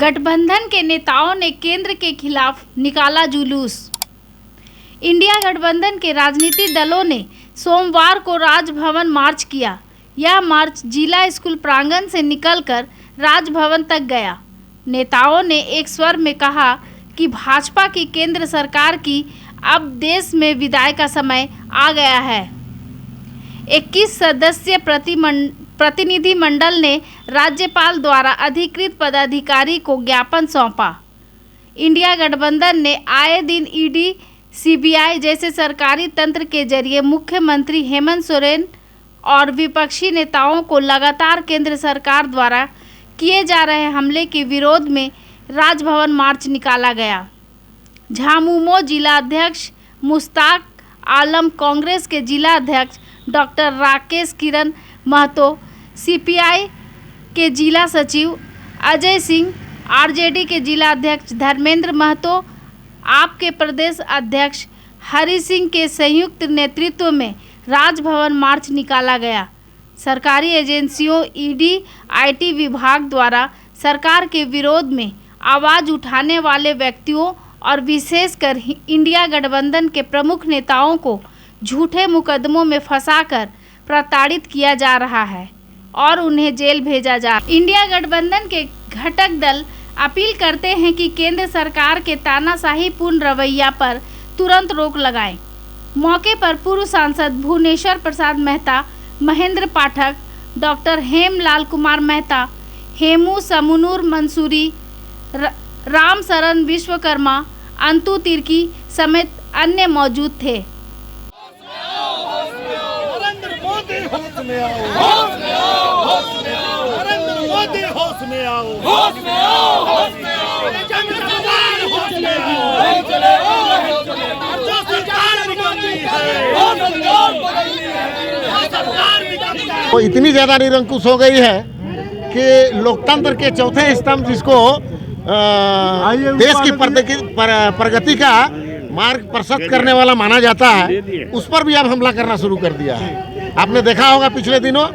गठबंधन के नेताओं ने केंद्र के खिलाफ निकाला जुलूस। इंडिया गठबंधन के राजनीतिक दलों ने सोमवार को राजभवन मार्च किया। यह मार्च जिला स्कूल प्रांगण से निकलकर राजभवन तक गया। नेताओं ने एक स्वर में कहा कि भाजपा की केंद्र सरकार की अब देश में विदाई का समय आ गया है। 21 सदस्यीय प्रतिनिधिमंडल ने राज्यपाल द्वारा अधिकृत पदाधिकारी को ज्ञापन सौंपा। इंडिया गठबंधन ने आए दिन ईडी, सीबीआई जैसे सरकारी तंत्र के जरिए मुख्यमंत्री हेमंत सोरेन और विपक्षी नेताओं को लगातार केंद्र सरकार द्वारा किए जा रहे हमले के विरोध में राजभवन मार्च निकाला गया। झामुमो जिला अध्यक्ष मुश्ताक आलम, कांग्रेस के जिला अध्यक्ष डॉक्टर राकेश किरण महतो, सीपीआई के जिला सचिव अजय सिंह, आरजेडी के जिला अध्यक्ष धर्मेंद्र महतो, आप के प्रदेश अध्यक्ष हरि सिंह के संयुक्त नेतृत्व में राजभवन मार्च निकाला गया। सरकारी एजेंसियों ईडी, आईटी विभाग द्वारा सरकार के विरोध में आवाज़ उठाने वाले व्यक्तियों और विशेषकर इंडिया गठबंधन के प्रमुख नेताओं को झूठे मुकदमों में फंसाकर प्रताड़ित किया जा रहा है और उन्हें जेल भेजा जा। इंडिया गठबंधन के घटक दल अपील करते हैं कि केंद्र सरकार के तानाशाही पूर्ण रवैया पर तुरंत रोक लगाएं। मौके पर पूर्व सांसद भुवनेश्वर प्रसाद मेहता, महेंद्र पाठक, डॉक्टर हेमलाल कुमार मेहता, हेमू समूनुर मंसूरी, राम शरण विश्वकर्मा, अंतु तिर्की समेत अन्य मौजूद थे। नरेंद्र मोदी होश में आओ, होश में आओ, होश में आओ, नरेंद्र मोदी होश में आओ, होश में आओ, होश में आओ, जनता सरकार होश में आओ, चले जो सरकार निकलती है, वो सरकार बदलनी है, सरकार निकलती है। वो इतनी ज़्यादा निरंकुश हो गई है कि लोकतंत्र के चौथे स्तंभ जिसको देश की प्रगति का मार्ग प्रशस्त करने वाला माना जाता है, उस पर भी अब हमला करना शुरू कर दिया है। आपने देखा होगा पिछले दिनों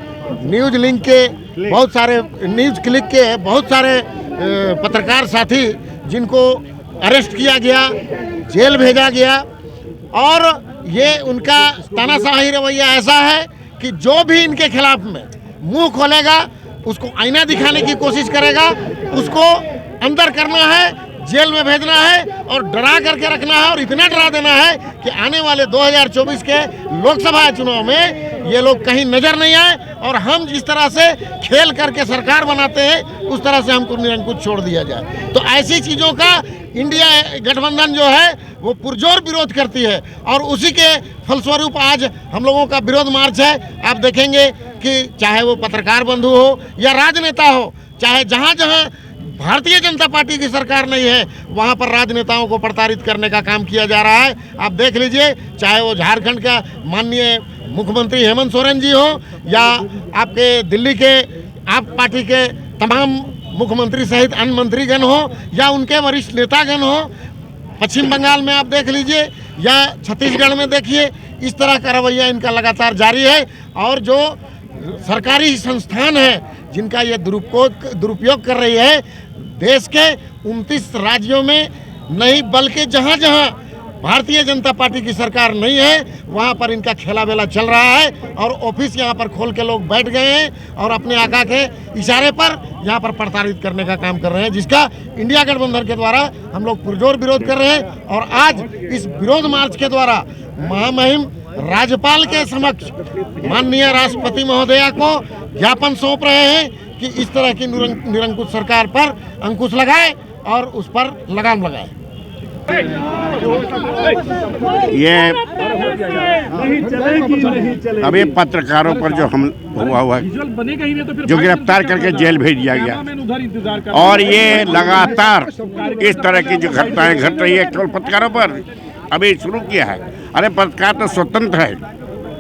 न्यूज लिंक के बहुत सारे, न्यूज क्लिक के बहुत सारे पत्रकार साथी जिनको अरेस्ट किया गया, जेल भेजा गया, और ये उनका तानाशाही रवैया ऐसा है कि जो भी इनके खिलाफ में मुंह खोलेगा उसको आईना दिखाने की कोशिश करेगा, उसको अंदर करना है, जेल में भेजना है और डरा करके रखना है और इतना डरा देना है कि आने वाले 2024 के लोकसभा चुनाव में ये लोग कहीं नजर नहीं आए और हम जिस तरह से खेल करके सरकार बनाते हैं उस तरह से हमको निरंकुश छोड़ दिया जाए। तो ऐसी चीज़ों का इंडिया गठबंधन जो है वो पुरजोर विरोध करती है और उसी के फलस्वरूप आज हम लोगों का विरोध मार्च है। आप देखेंगे कि चाहे वो पत्रकार बंधु हो या राजनेता हो, चाहे जहाँ जहाँ भारतीय जनता पार्टी की सरकार नहीं है वहाँ पर राजनेताओं को प्रताड़ित करने का काम किया जा रहा है। आप देख लीजिए, चाहे वो झारखंड का माननीय मुख्यमंत्री हेमंत सोरेन जी हो या आपके दिल्ली के आप पार्टी के तमाम मुख्यमंत्री सहित अन्य मंत्रीगण हो या उनके वरिष्ठ नेतागण हो, पश्चिम बंगाल में आप देख लीजिए या छत्तीसगढ़ में देखिए, इस तरह का रवैया इनका लगातार जारी है। और जो सरकारी संस्थान है जिनका ये दुरुपयोग कर रही है, देश के 29 राज्यों में नहीं बल्कि जहाँ जहाँ भारतीय जनता पार्टी की सरकार नहीं है वहाँ पर इनका खेला बेला चल रहा है और ऑफिस यहाँ पर खोल के लोग बैठ गए हैं और अपने आका के इशारे पर यहाँ पर प्रताड़ित करने का काम कर रहे हैं, जिसका इंडिया गठबंधन के द्वारा हम लोग पुरजोर विरोध कर रहे हैं। और आज इस विरोध मार्च के द्वारा महामहिम राज्यपाल के समक्ष माननीय राष्ट्रपति महोदया को ज्ञापन सौंप रहे हैं कि इस तरह की निरंकुश सरकार पर अंकुश लगाए और उस पर लगाम लगाए। ये अभी पत्रकारों पर जो हमला हुआ है, जो गिरफ्तार करके जेल भेज दिया गया, और ये लगातार इस तरह की जो घटनाएं घट रही है केवल पत्रकारों पर अभी शुरू किया है। अरे पत्रकार तो स्वतंत्र है,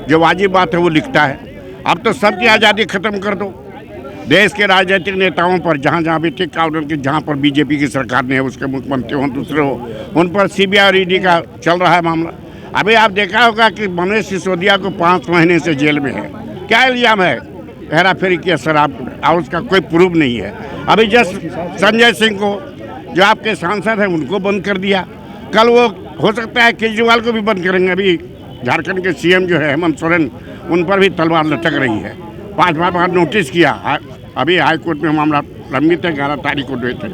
जो वाजिब बात है वो लिखता है। अब तो सबकी आज़ादी खत्म कर दो। देश के राजनीतिक नेताओं पर जहाँ जहाँ भी ठीक काउंटर की, जहाँ पर बीजेपी की सरकार ने है उसके मुख्यमंत्री हों, दूसरे हो, उन पर सीबीआई और ईडी का चल रहा है मामला। अभी आप देखा होगा कि मनोज सिसोदिया को 5 महीने से जेल में है। क्या इल्ज़ाम है? हेरा फेरी किया शराब और उसका कोई प्रूफ नहीं है। अभी जस्ट संजय सिंह को, जो आपके सांसद हैं, उनको बंद कर दिया। कल वो हो सकता है केजरीवाल को भी बंद करेंगे। अभी झारखंड के सीएम जो है हेमंत सोरेन, उन पर भी तलवार लटक रही है। 5 बार नोटिस किया, अभी हाईकोर्ट में मामला लंबित है, 11 तारीख को डेट है,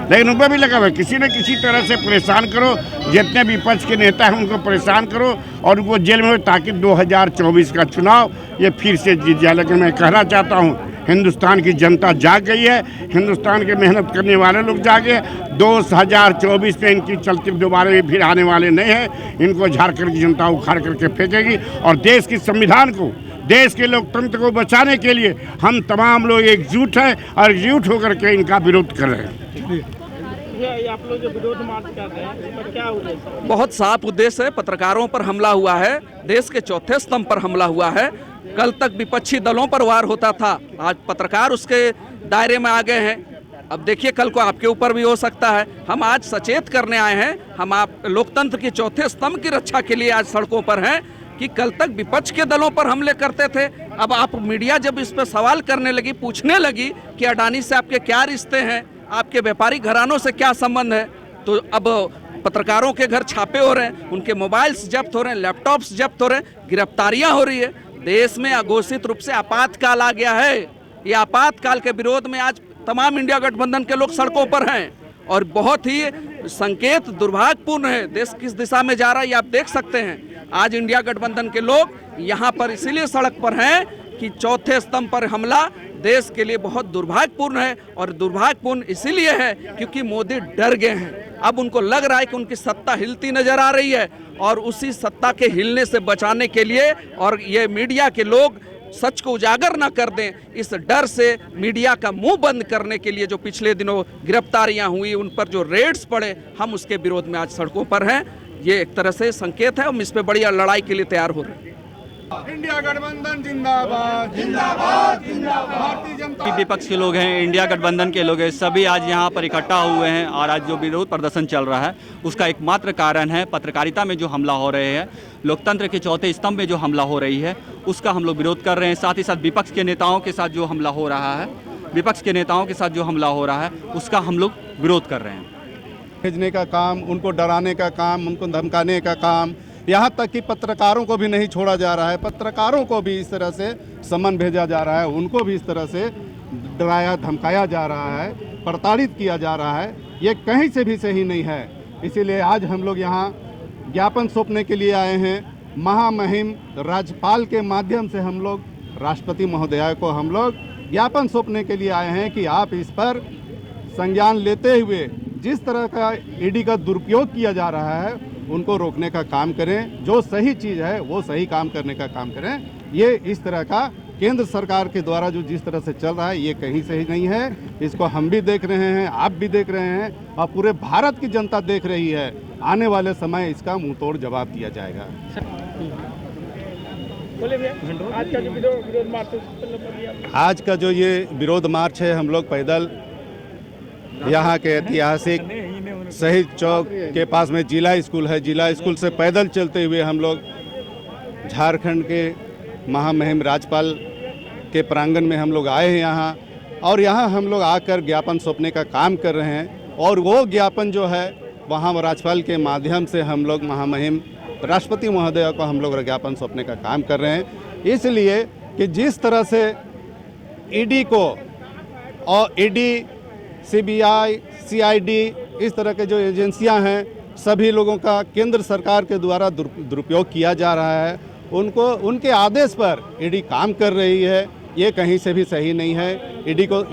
लेकिन उन पर भी लगा हुआ है किसी न किसी तरह से परेशान करो। जितने विपक्ष के नेता हैं उनको परेशान करो और उनको जेल में हो, ताकि 2024 का चुनाव ये फिर से जीत जाए। लेकिन मैं कहना चाहता हूँ, हिंदुस्तान की जनता जाग गई है, हिंदुस्तान के मेहनत करने वाले लोग जागे। 2024 में इनकी चलती दोबारा भी फिर आने वाले नहीं हैं। इनको झारखंड की जनता उखाड़ करके फेंकेगी और देश की संविधान को, देश के लोकतंत्र को बचाने के लिए हम तमाम लोग एकजुट हैं और एकजुट होकर के इनका विरोध कर रहे हैं। आप लोग जो विरोध मार्च कर रहे हैं, इसका क्या उद्देश्य है? बहुत साफ उद्देश्य है। पत्रकारों पर हमला हुआ है, देश के चौथे स्तंभ पर हमला हुआ है। कल तक विपक्षी दलों पर वार होता था, आज पत्रकार उसके दायरे में आ गए हैं। अब देखिए कल को आपके ऊपर भी हो सकता है। हम आज सचेत करने आए हैं, हम आप लोकतंत्र के चौथे स्तंभ की रक्षा के लिए आज सड़कों पर हैं कि कल तक विपक्ष के दलों पर हमले करते थे। अब आप मीडिया जब इस पर सवाल करने लगी, पूछने लगी कि अडानी से आपके क्या रिश्ते हैं, आपके व्यापारिक घरानों से क्या संबंध है, तो अब पत्रकारों के घर छापे हो रहे हैं, उनके मोबाइल्स जब्त हो रहे हैं, लैपटॉप्स जब्त हो रहे हैं, गिरफ्तारियां हो रही है। देश में अघोषित रूप से आपातकाल आ गया है। ये आपातकाल के विरोध में आज तमाम इंडिया गठबंधन के लोग सड़कों पर हैं और बहुत ही संकेत दुर्भाग्यपूर्ण है। देश किस दिशा में जा रहा है ये आप देख सकते हैं। आज इंडिया गठबंधन के लोग यहाँ पर इसीलिए सड़क पर हैं कि चौथे स्तंभ पर हमला देश के लिए बहुत दुर्भाग्यपूर्ण है और दुर्भाग्यपूर्ण इसीलिए है क्योंकि मोदी डर गए हैं। अब उनको लग रहा है कि उनकी सत्ता हिलती नजर आ रही है और उसी सत्ता के हिलने से बचाने के लिए और ये मीडिया के लोग सच को उजागर न कर दें, इस डर से मीडिया का मुंह बंद करने के लिए जो पिछले दिनों गिरफ्तारियां हुई, उन पर जो रेड्स पड़े, हम उसके विरोध में आज सड़कों पर हैं। ये एक तरह से संकेत है, हम इस पे बड़ी लड़ाई के लिए तैयार हो रहे हैं। इंडिया गठबंधन जिंदाबाद, जिंदाबाद, जिंदाबाद। भारतीय जनता विपक्ष के लोग हैं, इंडिया गठबंधन के लोग हैं, सभी आज यहाँ पर इकट्ठा हुए हैं और आज जो विरोध प्रदर्शन चल रहा है उसका एकमात्र कारण है पत्रकारिता में जो हमला हो रहे हैं, लोकतंत्र के चौथे स्तंभ में जो हमला हो रही है उसका हम लोग विरोध कर रहे हैं। साथ ही साथ विपक्ष के नेताओं के साथ जो हमला हो रहा है, विपक्ष के नेताओं के साथ जो हमला हो रहा है उसका हम लोग विरोध कर रहे हैं। भेजने का काम, उनको डराने का काम, उनको धमकाने का काम, यहाँ तक कि पत्रकारों को भी नहीं छोड़ा जा रहा है। पत्रकारों को भी इस तरह से समन भेजा जा रहा है, उनको भी इस तरह से डराया धमकाया जा रहा है, प्रताड़ित किया जा रहा है। ये कहीं से भी सही नहीं है। इसीलिए आज हम लोग यहाँ ज्ञापन सौंपने के लिए आए हैं। महामहिम राज्यपाल के माध्यम से हम लोग राष्ट्रपति महोदय को हम लोग ज्ञापन सौंपने के लिए आए हैं कि आप इस पर संज्ञान लेते हुए जिस तरह का ईडी का दुरुपयोग किया जा रहा है उनको रोकने का काम करें। जो सही चीज़ है वो सही काम करने का काम करें। ये इस तरह का केंद्र सरकार के द्वारा जो जिस तरह से चल रहा है ये कहीं सही नहीं है। इसको हम भी देख रहे हैं, आप भी देख रहे हैं और पूरे भारत की जनता देख रही है। आने वाले समय इसका मुंह तोड़ जवाब दिया जाएगा। आज का जो विरोध मार्च है, आज का जो ये विरोध मार्च है, हम लोग पैदल यहाँ के ऐतिहासिक शहीद चौक के पास में जिला स्कूल है, जिला स्कूल से पैदल चलते हुए हम लोग झारखंड के महामहिम राज्यपाल के प्रांगण में हम लोग आए हैं यहाँ, और यहाँ हम लोग आकर ज्ञापन सौंपने का काम कर रहे हैं। और वो ज्ञापन जो है वहाँ राज्यपाल के माध्यम से हम लोग महामहिम राष्ट्रपति महोदय को हम लोग ज्ञापन सौंपने का काम कर रहे हैं। इसलिए कि जिस तरह से ईडी को और ईडी, सीबीआई, सीआईडी इस तरह के जो एजेंसियां हैं, सभी लोगों का केंद्र सरकार के द्वारा दुरुपयोग किया जा रहा है। उनको उनके आदेश पर ईडी काम कर रही है, ये कहीं से भी सही नहीं है।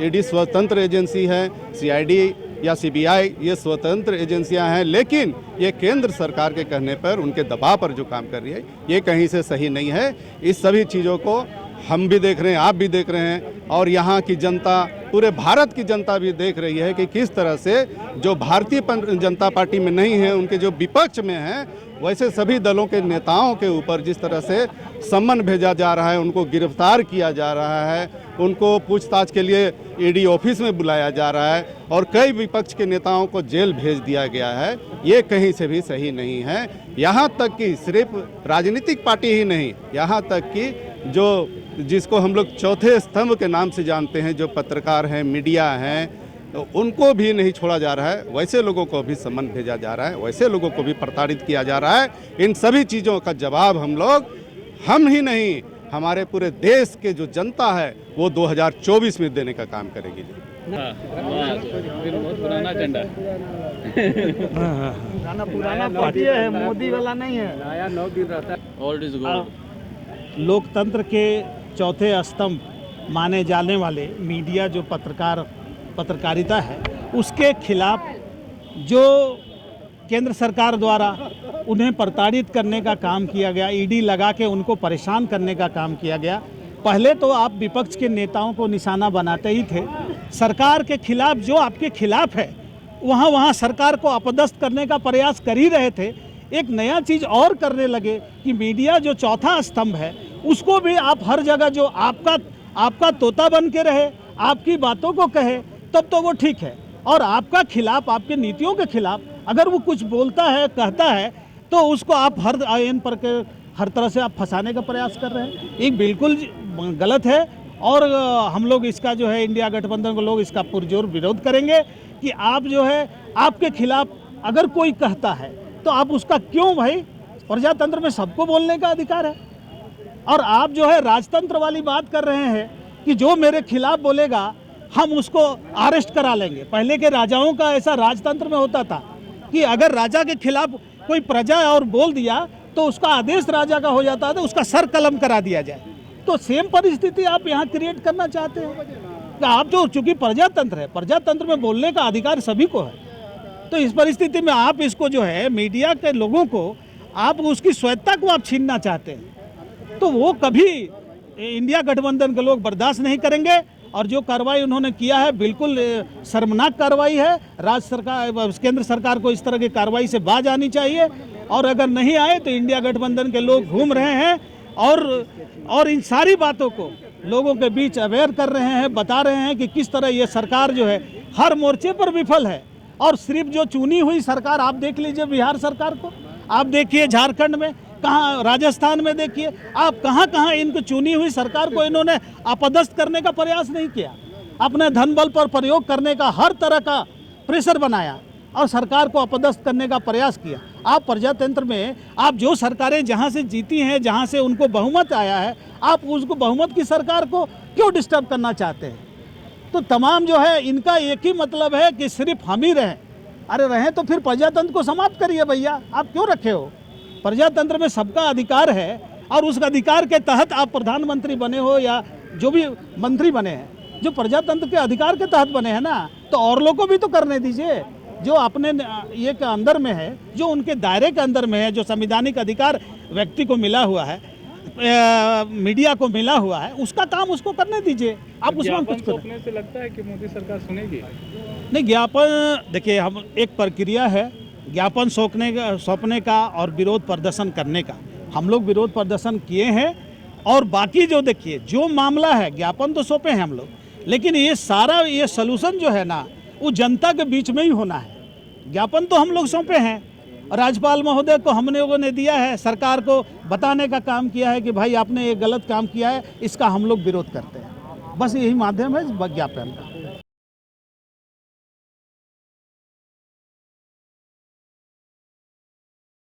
ईडी स्वतंत्र एजेंसी है, सीआईडी या सीबीआई ये स्वतंत्र एजेंसियां हैं, लेकिन ये केंद्र सरकार के कहने पर, उनके दबाव पर जो काम कर रही है ये कहीं से सही नहीं है। इस सभी चीज़ों को हम भी देख रहे हैं, आप भी देख रहे हैं और यहाँ की जनता, पूरे भारत की जनता भी देख रही है कि किस तरह से जो भारतीय जनता पार्टी में नहीं है, उनके जो विपक्ष में हैं, वैसे सभी दलों के नेताओं के ऊपर जिस तरह से सम्मन भेजा जा रहा है, उनको गिरफ्तार किया जा रहा है, उनको पूछताछ के लिए ईडी ऑफिस में बुलाया जा रहा है और कई विपक्ष के नेताओं को जेल भेज दिया गया है। ये कहीं से भी सही नहीं है। यहाँ तक कि सिर्फ राजनीतिक पार्टी ही नहीं, यहाँ तक कि जो जिसको हम लोग चौथे स्तंभ के नाम से जानते हैं, जो पत्रकार हैं, मीडिया हैं, तो उनको भी नहीं छोड़ा जा रहा है, वैसे लोगों को भी सम्मान भेजा जा रहा है, वैसे लोगों को भी प्रताड़ित किया जा रहा है। इन सभी चीज़ों का जवाब हम ही नहीं, हमारे पूरे देश के जो जनता है वो 2024 में देने का काम करेगी। बहुत पुराना झंडा पुराना पार्टी है, मोदी वाला नहीं है, नया 9 दिन रहता है। Old is gold. लोकतंत्र के चौथे स्तंभ माने जाने वाले मीडिया जो पत्रकारिता है, उसके खिलाफ जो केंद्र सरकार द्वारा उन्हें प्रताड़ित करने का काम किया गया, ईडी लगा के उनको परेशान करने का काम किया गया। पहले तो आप विपक्ष के नेताओं को निशाना बनाते ही थे, सरकार के खिलाफ जो आपके खिलाफ है वहाँ सरकार को अपदस्थ करने का प्रयास कर ही रहे थे। एक नया चीज़ और करने लगे कि मीडिया जो चौथा स्तंभ है उसको भी आप हर जगह जो आपका तोता बन के रहे, आपकी बातों को कहे, तब तो वो ठीक है। और आपका खिलाफ, आपके नीतियों के खिलाफ अगर वो कुछ बोलता है, कहता है, तो उसको आप हर आयन पर के हर तरह से आप फंसाने का प्रयास कर रहे हैं। एक बिल्कुल गलत है और हम लोग इसका जो है इंडिया गठबंधन को लोग इसका पुरजोर विरोध करेंगे कि आप जो है आपके खिलाफ अगर कोई कहता है तो आप उसका क्यों, भाई प्रजातंत्र में सबको बोलने का अधिकार है। और आप जो है राजतंत्र वाली बात कर रहे हैं कि जो मेरे खिलाफ बोलेगा हम उसको अरेस्ट करा लेंगे। पहले के राजाओं का ऐसा राजतंत्र में होता था कि अगर राजा के खिलाफ कोई प्रजा और बोल दिया तो उसका आदेश राजा का हो जाता था, उसका सर कलम करा दिया जाए। तो सेम परिस्थिति आप यहाँ क्रिएट करना चाहते हैं कि आप जो, चूंकि प्रजातंत्र है, प्रजातंत्र में बोलने का अधिकार सभी को है, तो इस परिस्थिति में आप इसको जो है मीडिया के लोगों को आप उसकी स्वायत्ता को आप छीनना चाहते हैं, तो वो कभी इंडिया गठबंधन के लोग बर्दाश्त नहीं करेंगे। और जो कार्रवाई उन्होंने किया है बिल्कुल शर्मनाक कार्रवाई है। राज्य सरकार, केंद्र सरकार को इस तरह की कार्रवाई से बाज आनी चाहिए, और अगर नहीं आए तो इंडिया गठबंधन के लोग घूम रहे हैं और इन सारी बातों को लोगों के बीच अवेयर कर रहे हैं, बता रहे हैं कि किस तरह ये सरकार जो है हर मोर्चे पर विफल है। और सिर्फ जो चुनी हुई सरकार, आप देख लीजिए बिहार सरकार को, आप देखिए झारखंड में, कहाँ राजस्थान में देखिए, आप कहाँ इनको चुनी हुई सरकार को इन्होंने अपदस्थ करने का प्रयास नहीं किया। अपने धन बल पर प्रयोग करने का हर तरह का प्रेशर बनाया और सरकार को अपदस्थ करने का प्रयास किया। आप प्रजातंत्र में आप जो सरकारें जहाँ से जीती हैं, जहाँ से उनको बहुमत आया है, आप उसको बहुमत की सरकार को क्यों डिस्टर्ब करना चाहते हैं? तो तमाम जो है इनका एक ही मतलब है कि सिर्फ हम ही रहें। अरे रहें तो फिर प्रजातंत्र को समाप्त करिए भैया, आप क्यों रखे हो? प्रजातंत्र में सबका अधिकार है और उस अधिकार के तहत आप प्रधानमंत्री बने हो या जो भी मंत्री बने हैं, जो प्रजातंत्र के अधिकार के तहत बने हैं ना, तो और लोगों को भी तो करने दीजिए। जो अपने ये के अंदर में है, जो उनके दायरे के अंदर में है, जो संवैधानिक अधिकार व्यक्ति को मिला हुआ है, मीडिया को मिला हुआ है, उसका काम उसको करने दीजिए। आप उसमें कुछ करें। से लगता है कि मोदी सरकार सुनेगी? नहीं, ज्ञापन देखिए, हम एक प्रक्रिया है ज्ञापन सौंपने का और विरोध प्रदर्शन करने का। हम लोग विरोध प्रदर्शन किए हैं और बाकी जो देखिए जो मामला है, ज्ञापन तो सौंपे हैं हम लोग, लेकिन ये सारा ये सलूशन जो है ना, वो जनता के बीच में ही होना है। ज्ञापन तो हम लोग सौंपे हैं, राज्यपाल महोदय को हमने लोगों ने दिया है, सरकार को बताने का काम किया है कि भाई आपने ये गलत काम किया है, इसका हम लोग विरोध करते हैं। बस यही माध्यम है ज्ञापन का।